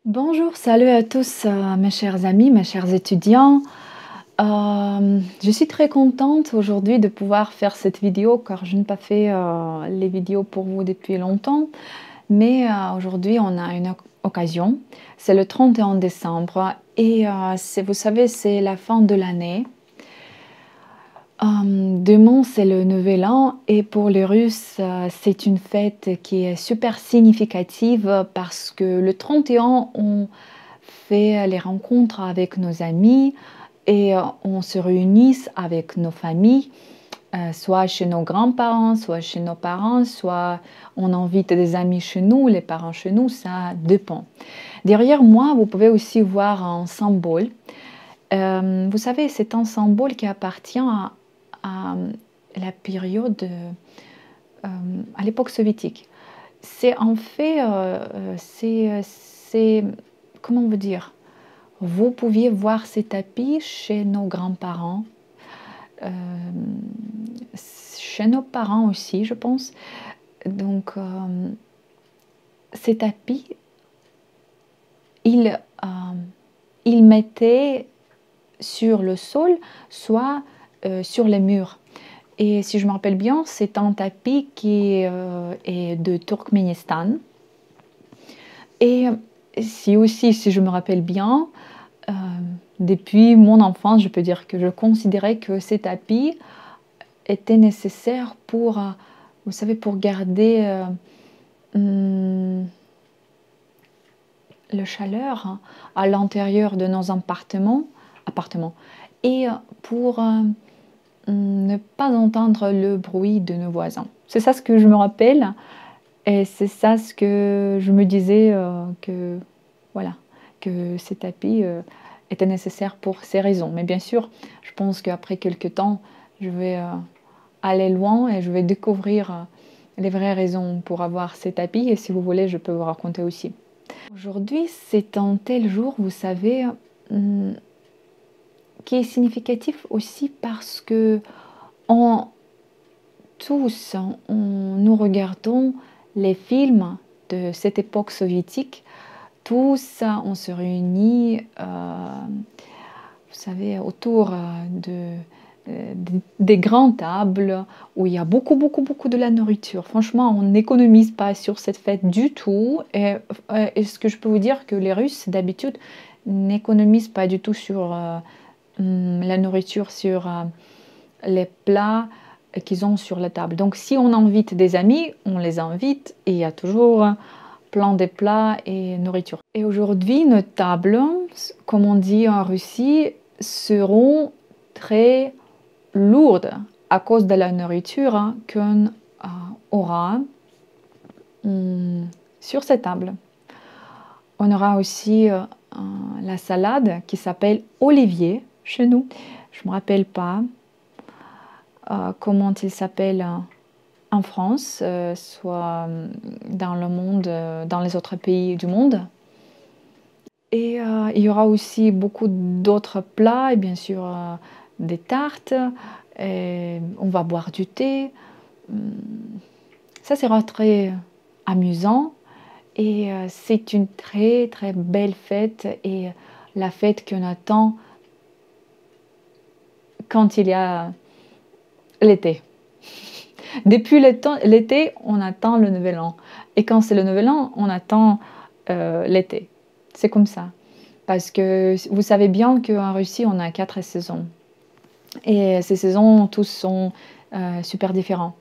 Bonjour, salut à tous mes chers amis, mes chers étudiants. Je suis très contente aujourd'hui de pouvoir faire cette vidéo car je n'ai pas fait les vidéos pour vous depuis longtemps. Mais aujourd'hui on a une occasion, c'est le 31 décembre et vous savez c'est la fin de l'année. Demain c'est le Nouvel An et pour les Russes c'est une fête qui est super significative parce que le 31 on fait les rencontres avec nos amis et on se réunit avec nos familles, soit chez nos grands-parents, soit chez nos parents, soit on invite des amis chez nous, les parents chez nous, ça dépend. Derrière moi, vous pouvez aussi voir un symbole. Vous savez, c'est un symbole qui appartient à la période, à l'époque soviétique. C'est en fait, comment vous dire, vous pouviez voir ces tapis chez nos grands-parents, chez nos parents aussi, je pense. Donc, ces tapis, ils mettaient sur le sol, soit sur les murs. Et si je me rappelle bien, c'est un tapis qui est de Turkménistan. Et si je me rappelle bien, depuis mon enfance, je peux dire que je considérais que ces tapis étaient nécessaires pour, vous savez, pour garder le chaleur à l'intérieur de nos appartements et pour ne pas entendre le bruit de nos voisins. C'est ça ce que je me rappelle et c'est ça ce que je me disais que voilà, que ces tapis étaient nécessaires pour ces raisons. Mais bien sûr, je pense qu'après quelques temps, je vais aller loin et je vais découvrir les vraies raisons pour avoir ces tapis et si vous voulez, je peux vous raconter aussi. Aujourd'hui, c'est un tel jour, vous savez, qui est significatif aussi parce que nous regardons les films de cette époque soviétique. Tous, on se réunit, vous savez, autour des grandes tables où il y a beaucoup de la nourriture. Franchement, on n'économise pas sur cette fête du tout. Et ce que je peux vous dire que les Russes, d'habitude, n'économisent pas du tout sur la nourriture, sur les plats qu'ils ont sur la table. Donc, si on invite des amis, on les invite et il y a toujours plein de plats et nourriture. Et aujourd'hui, nos tables, comme on dit en Russie, seront très lourdes à cause de la nourriture qu'on aura sur cette table. On aura aussi la salade qui s'appelle olivier chez nous. Je ne me rappelle pas comment il s'appelle en France, soit dans le monde, dans les autres pays du monde. Et il y aura aussi beaucoup d'autres plats et bien sûr des tartes. Et on va boire du thé. Ça sera très amusant et c'est une très belle fête et la fête qu'on attend quand il y a l'été. Depuis l'été, on attend le Nouvel An. Et quand c'est le Nouvel An, on attend l'été. C'est comme ça. Parce que vous savez bien qu'en Russie, on a 4 saisons. Et ces saisons, tous sont super différents.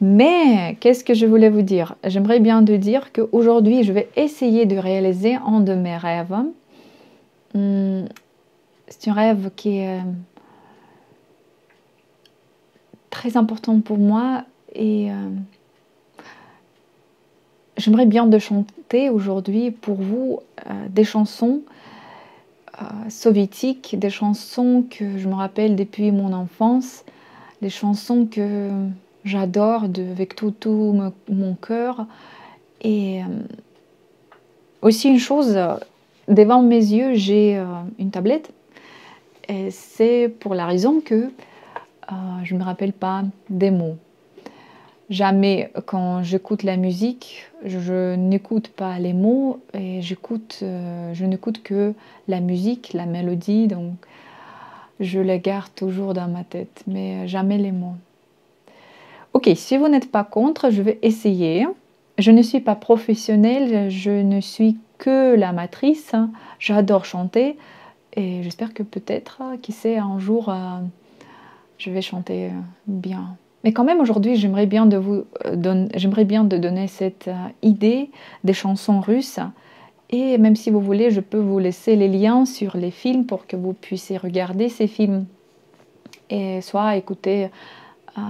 Mais qu'est-ce que je voulais vous dire? J'aimerais bien te dire qu'aujourd'hui, je vais essayer de réaliser un de mes rêves. C'est un rêve qui est très important pour moi et j'aimerais bien de chanter aujourd'hui pour vous des chansons soviétiques, des chansons que je me rappelle depuis mon enfance, des chansons que j'adore avec tout mon cœur. Et aussi une chose, devant mes yeux, j'ai une tablette. Et c'est pour la raison que je ne me rappelle pas des mots. Jamais quand j'écoute la musique, je n'écoute pas les mots et je n'écoute que la musique, la mélodie, donc je les garde toujours dans ma tête, mais jamais les mots. Ok, si vous n'êtes pas contre, je vais essayer. Je ne suis pas professionnelle, je ne suis que l'amatrice. J'adore chanter et j'espère que peut-être, qui sait, un jour, je vais chanter bien. Mais quand même, aujourd'hui, j'aimerais bien de donner cette idée des chansons russes. Et même si vous voulez, je peux vous laisser les liens sur les films pour que vous puissiez regarder ces films et soit écouter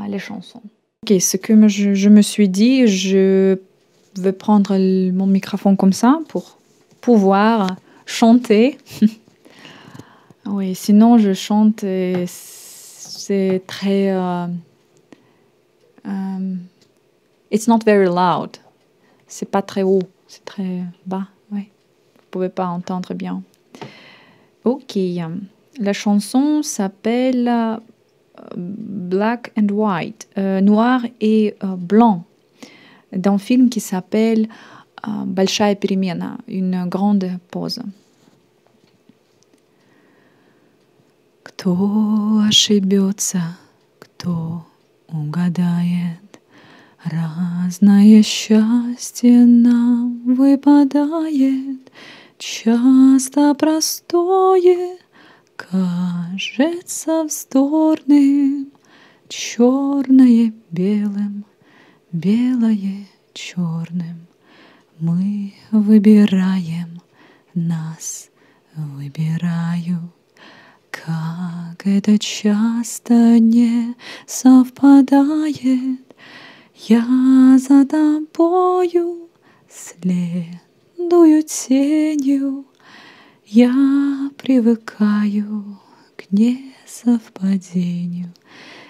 les chansons. Ok, ce que je me suis dit, je vais prendre mon microphone comme ça pour pouvoir chanter. Oui, sinon je chante et c'est très... it's not very loud. C'est pas très haut, c'est très bas. Oui, vous pouvez pas entendre bien. Ok, la chanson s'appelle Black and White, noir et blanc, d'un film qui s'appelle Большая перемена, une grande pause. Кто ошибется, кто угадает, разное счастье нам выпадает, часто простое кажется вздорным, черное белым, белое черным. Мы выбираем, нас выбирают. Как это часто не совпадает, я за тобою следую тенью, я привыкаю к несовпадению.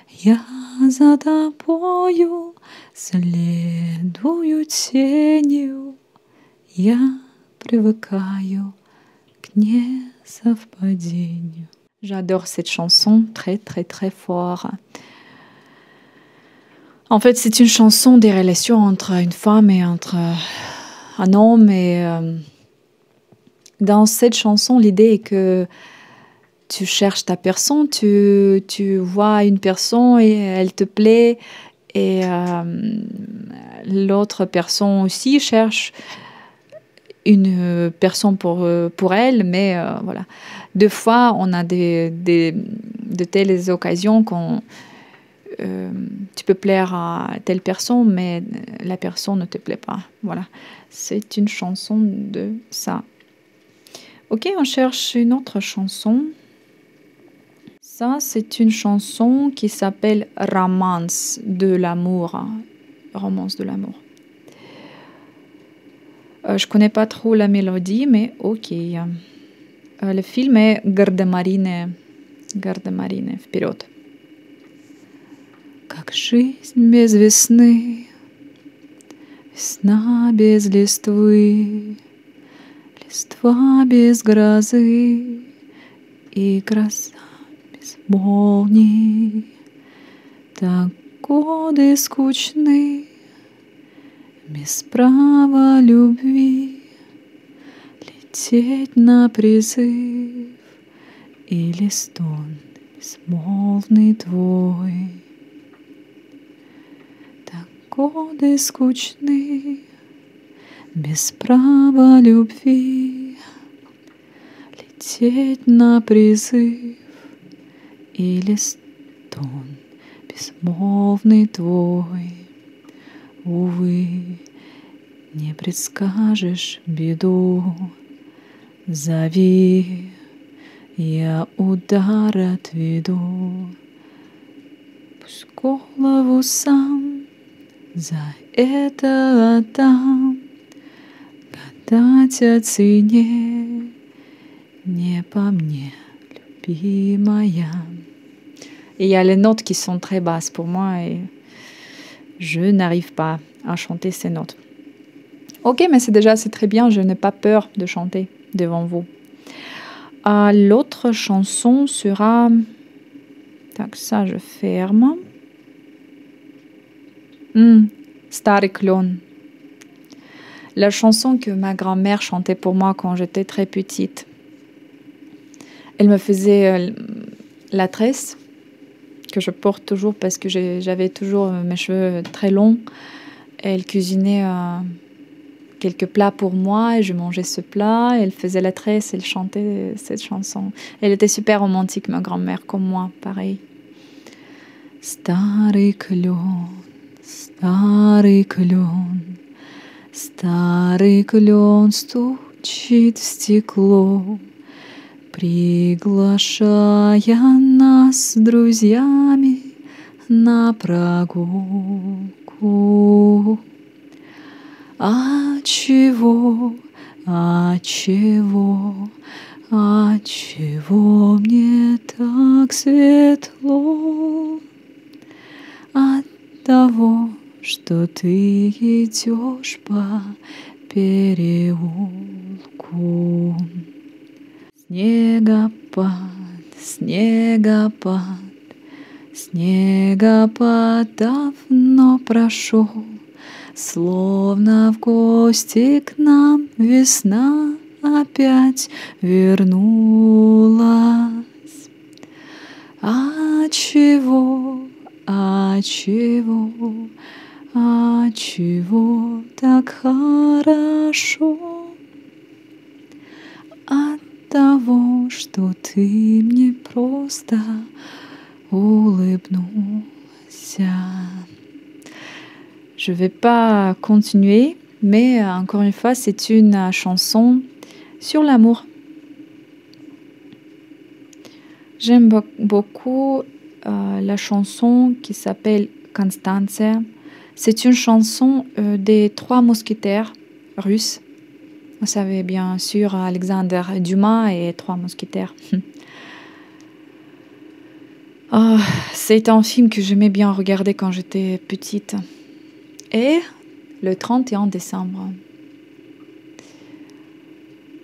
Я за тобою следую тенью, я привыкаю к несовпадению. J'adore cette chanson très très très fort. En fait, c'est une chanson des relations entre une femme et entre un homme. Et dans cette chanson, l'idée est que tu cherches ta personne, tu vois une personne et elle te plaît. Et l'autre personne aussi cherche une personne pour elle, mais voilà. Deux fois, on a de telles occasions quand tu peux plaire à telle personne, mais la personne ne te plaît pas. Voilà, c'est une chanson de ça. Ok, on cherche une autre chanson. Ça, c'est une chanson qui s'appelle Romance de l'amour. Romance de l'amour. Je connais pas trop la mélodie, mais ok. Le film est Гардемарины. Гардемарины. Вперед. Как жизнь без весны, весна без листвы, листва без грозы и гроза без молний. Так годы скучны, без права любви, лететь на призыв или стон безмолвный твой. Так годы скучны, без права любви, лететь на призыв или стон безмолвный твой. Увы, не предскажешь беду, зови, я удар отведу. Пусть голову сам за это отдам, гадать о цене не по мне, любимая. Et il y a les notes qui sont très basses pour moi et je n'arrive pas à chanter ces notes. Ok, mais c'est très bien, je n'ai pas peur de chanter devant vous. L'autre chanson sera... Tac, ça je ferme. Старый клен. La chanson que ma grand-mère chantait pour moi quand j'étais très petite. Elle me faisait la tresse, que je porte toujours parce que j'avais toujours mes cheveux très longs. Elle cuisinait quelques plats pour moi et je mangeais ce plat. Elle faisait la tresse, elle chantait cette chanson. Elle était super romantique, ma grand-mère, comme moi, pareil. Старый клен, старый клен стучит в стекло, приглашая нас с друзьями на прогулку. А чего мне так светло? От того, что ты идешь по переулку. Снегопад давно прошел, словно в гости к нам весна опять вернулась. А чего так хорошо? От того, что ты мне просто улыбнулся. Je vais pas continuer, mais encore une fois, c'est une chanson sur l'amour. J'aime beaucoup la chanson qui s'appelle Constanция. C'est une chanson des trois mousquetaires russes. Vous savez bien sûr Alexandre Dumas et Trois mousquetaires. C'est un film que j'aimais bien regarder quand j'étais petite. Et le 31 décembre.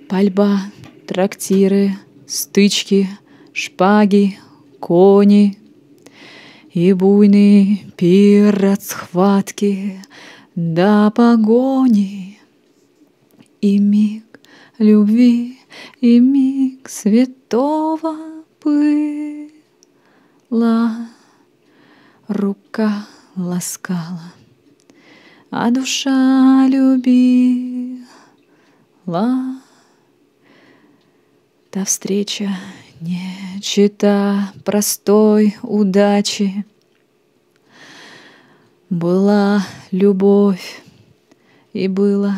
Пальба, трактиры, стычки, шпаги, кони и буйный пир от схватки до погони. И миг любви, и миг святого пыла. Рука ласкала, а душа любила. Та встреча не чета простой удачи. Была любовь, и было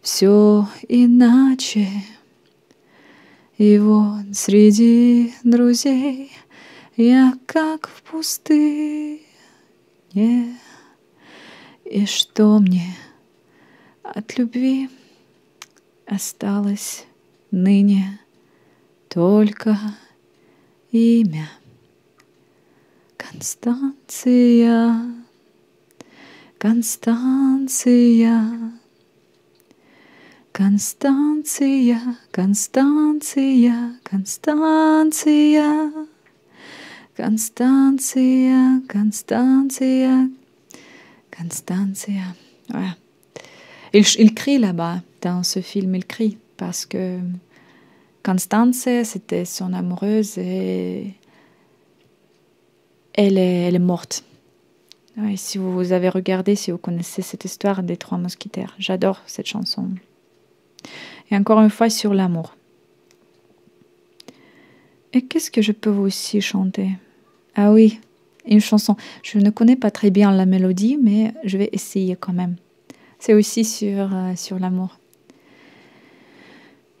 все иначе. И вот среди друзей я как в пустыне. И что мне от любви осталось ныне? Только имя. Констанция, Констанция, Констанция, Констанция, Констанция, Constantia, Constantia, Constantia. Voilà. Il crie là-bas, dans ce film, il crie, parce que Constantia, c'était son amoureuse et elle est morte. Ouais, si vous avez regardé, si vous connaissez cette histoire des Trois mousquetaires, j'adore cette chanson. Et encore une fois, sur l'amour. Et qu'est-ce que je peux vous aussi chanter? Ah oui, une chanson. Je ne connais pas très bien la mélodie, mais je vais essayer quand même. C'est aussi sur l'amour.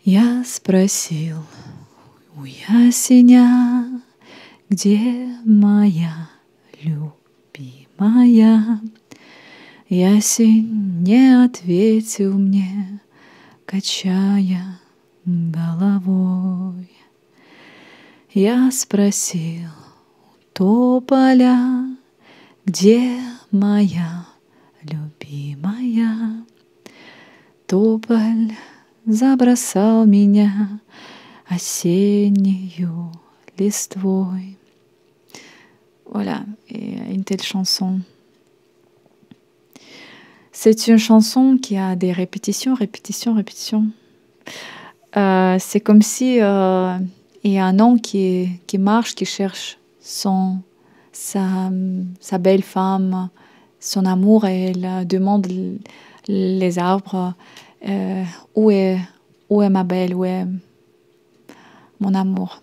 Я спросил у ясеня, где моя любимая. Ясень не ответил мне, качая головой. Я спросил у тополя, где моя любимая. Тополь забросал меня осеннею листвой. Voilà, et une telle chanson. C'est une chanson qui a des répétitions, répétitions, répétitions. C'est comme si il y a un homme qui marche, qui cherche sa belle femme, son amour, et il demande les arbres euh, où est, où est ma belle, où est mon amour.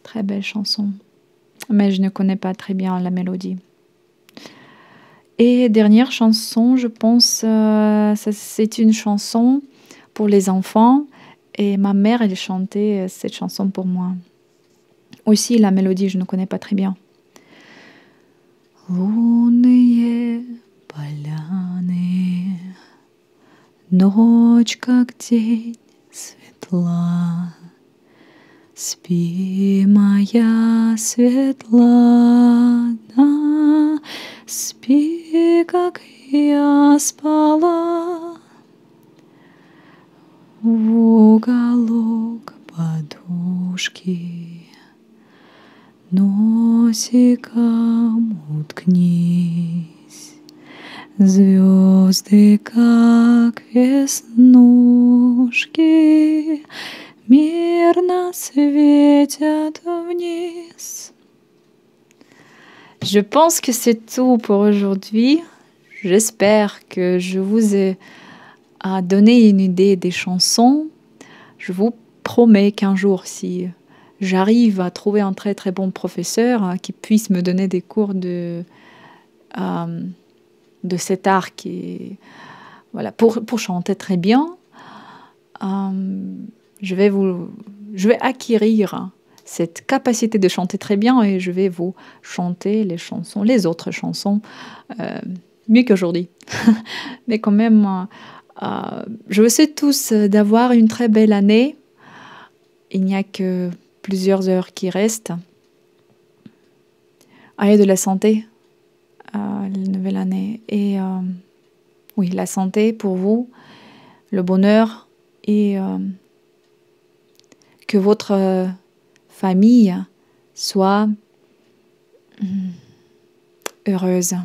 Très belle chanson, mais je ne connais pas très bien la mélodie. Et dernière chanson, je pense, c'est une chanson pour les enfants. Et ma mère, elle chantait cette chanson pour moi. Aussi, la mélodie, je ne connais pas très bien. Лунные поляны, ночь как день светла. Спи, моя Светлана, спи, как я спала. В уголок подушки носиком уткнись. Звезды, как веснушки, мирно светят вниз. Je pense que c'est tout pour aujourd'hui. J'espère que je vous ai donné une idée des chansons. Je vous promets qu'un jour, si j'arrive à trouver un très très bon professeur qui puisse me donner des cours de cet art voilà, pour chanter très bien, je vais acquérir cette capacité de chanter très bien et je vais vous chanter les autres chansons, mieux qu'aujourd'hui. Mais quand même, je vous souhaite tous d'avoir une très belle année. Il n'y a que plusieurs heures qui restent. Ayez de la santé, la nouvelle année. Et oui, la santé pour vous, le bonheur et que votre famille soit heureuse.